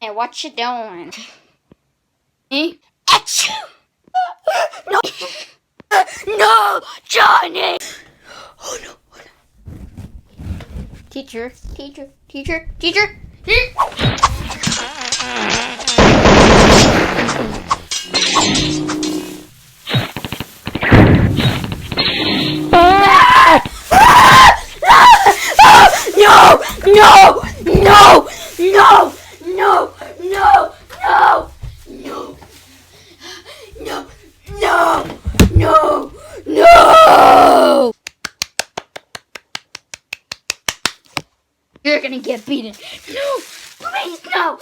Hey, what you doing? Me? Achoo! No! No! Johnny! Oh no! Teacher! Teacher! Teacher! Teacher! No! No! No! No! No! No! No! No! No! No! No! No! You're gonna get beaten. No! Please, no!